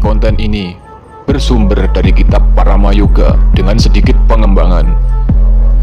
konten ini bersumber dari kitab Paramayoga dengan sedikit pengembangan.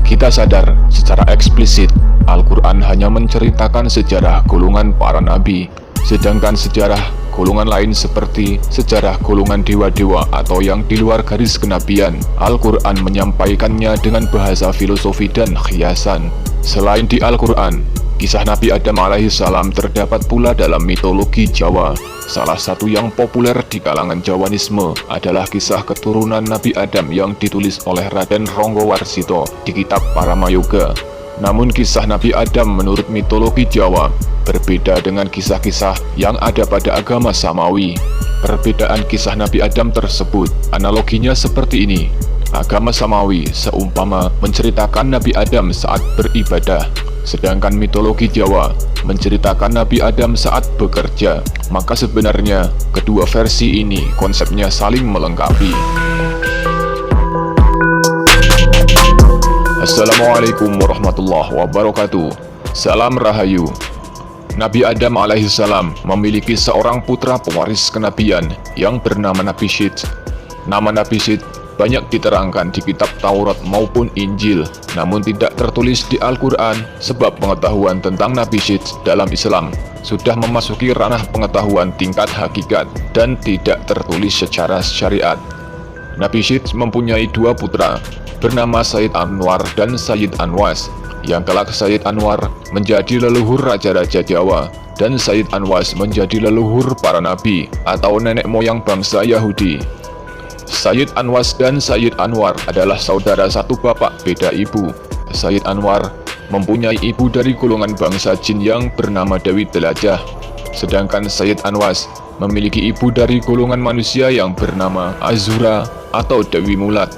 Kita sadar secara eksplisit Al-Quran hanya menceritakan sejarah golongan para nabi, sedangkan sejarah golongan lain seperti sejarah golongan dewa-dewa atau yang di luar garis kenabian, Al-Quran menyampaikannya dengan bahasa filosofi dan khiasan. Selain di Al-Quran, kisah Nabi Adam alaihissalam terdapat pula dalam mitologi Jawa. Salah satu yang populer di kalangan Jawanisme adalah kisah keturunan Nabi Adam yang ditulis oleh Raden Ronggowarsito di kitab Paramayoga. Namun kisah Nabi Adam menurut mitologi Jawa berbeda dengan kisah-kisah yang ada pada agama Samawi. Perbedaan kisah Nabi Adam tersebut analoginya seperti ini. Agama Samawi seumpama menceritakan Nabi Adam saat beribadah, sedangkan mitologi Jawa menceritakan Nabi Adam saat bekerja. Maka sebenarnya kedua versi ini konsepnya saling melengkapi. Assalamualaikum warahmatullahi wabarakatuh. Salam Rahayu. Nabi Adam alaihissalam memiliki seorang putra pewaris kenabian yang bernama Nabi Syed. Nama Nabi Syed banyak diterangkan di kitab Taurat maupun Injil, namun tidak tertulis di Al-Quran sebab pengetahuan tentang Nabi Syed dalam Islam sudah memasuki ranah pengetahuan tingkat hakikat dan tidak tertulis secara syariat. Nabi Syed mempunyai dua putra bernama Sayyid Anwar dan Sayyid Anwas, yang kelak Sayyid Anwar menjadi leluhur raja-raja Jawa dan Sayyid Anwas menjadi leluhur para nabi atau nenek moyang bangsa Yahudi. Sayyid Anwas dan Sayyid Anwar adalah saudara satu bapak beda ibu. Sayyid Anwar mempunyai ibu dari golongan bangsa jin yang bernama Dewi Telajah, sedangkan Sayyid Anwas memiliki ibu dari golongan manusia yang bernama Azura atau Dewi Mulat.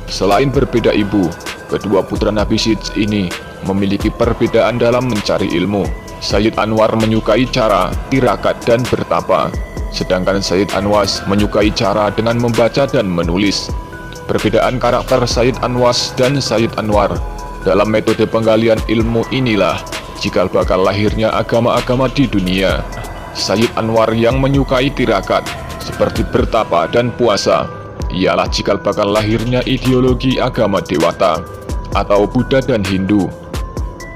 Selain berbeda ibu, kedua putra Nabi Syed ini memiliki perbedaan dalam mencari ilmu. Sayyid Anwar menyukai cara, tirakat, dan bertapa, sedangkan Sayyid Anwas menyukai cara dengan membaca dan menulis. Perbedaan karakter Sayyid Anwas dan Sayyid Anwar dalam metode penggalian ilmu inilah cikal bakal lahirnya agama-agama di dunia. Sayyid Anwar yang menyukai tirakat seperti bertapa dan puasa ialah cikal bakal lahirnya ideologi agama Dewata atau Buddha dan Hindu.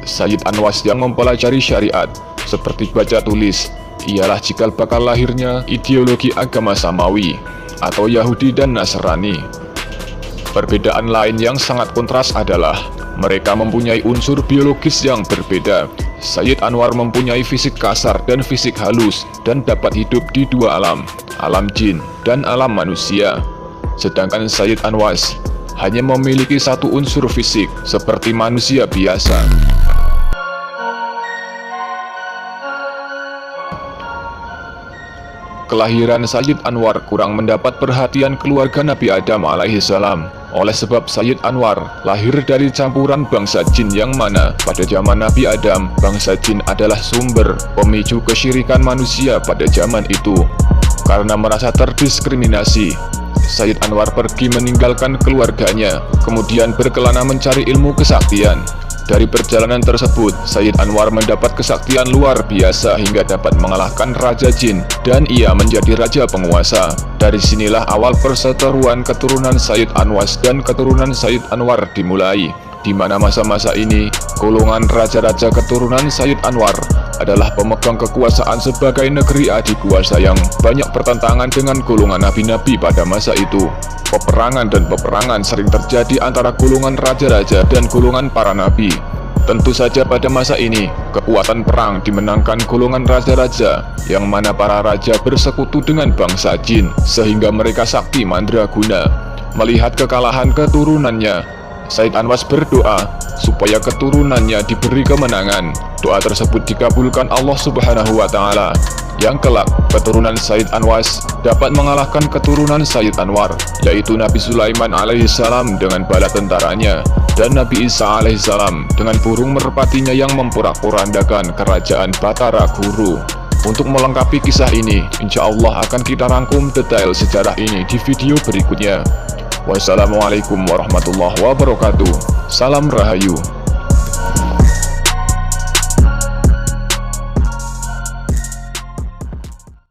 Sayyid Anwas yang mempelajari syariat seperti baca tulis ialah cikal bakal lahirnya ideologi agama Samawi atau Yahudi dan Nasrani. Perbedaan lain yang sangat kontras adalah mereka mempunyai unsur biologis yang berbeda. Sayyid Anwar mempunyai fisik kasar dan fisik halus dan dapat hidup di dua alam, alam jin dan alam manusia. Sedangkan Sayyid Anwas hanya memiliki satu unsur fisik seperti manusia biasa. Kelahiran Sayyid Anwar kurang mendapat perhatian keluarga Nabi Adam alaihissalam. Oleh sebab Sayyid Anwar lahir dari campuran bangsa jin yang mana pada zaman Nabi Adam, bangsa jin adalah sumber pemicu kesyirikan manusia pada zaman itu. Karena merasa terdiskriminasi, Sayyid Anwar pergi meninggalkan keluarganya, kemudian berkelana mencari ilmu kesaktian. Dari perjalanan tersebut, Sayyid Anwar mendapat kesaktian luar biasa hingga dapat mengalahkan Raja Jin dan ia menjadi raja penguasa. Dari sinilah awal perseteruan keturunan Sayyid Anwas dan keturunan Sayyid Anwar dimulai, di mana masa-masa ini golongan raja-raja keturunan Sayyid Anwar adalah pemegang kekuasaan sebagai negeri adikuasa yang banyak pertentangan dengan golongan nabi-nabi pada masa itu. Peperangan dan peperangan sering terjadi antara golongan raja-raja dan golongan para nabi. Tentu saja pada masa ini, kekuatan perang dimenangkan golongan raja-raja, yang mana para raja bersekutu dengan bangsa jin, sehingga mereka sakti mandraguna. Melihat kekalahan keturunannya, Sayyid Anwas berdoa supaya keturunannya diberi kemenangan. Doa tersebut dikabulkan Allah Subhanahu wa Ta'ala, yang kelak keturunan Sayyid Anwas dapat mengalahkan keturunan Sayyid Anwar, yaitu Nabi Sulaiman alaihissalam dengan bala tentaranya dan Nabi Isa alaihissalam dengan burung merpatinya yang memporak-porandakan kerajaan Batara Guru. Untuk melengkapi kisah ini, insya Allah akan kita rangkum detail sejarah ini di video berikutnya. Wassalamualaikum warahmatullahi wabarakatuh. Salam Rahayu.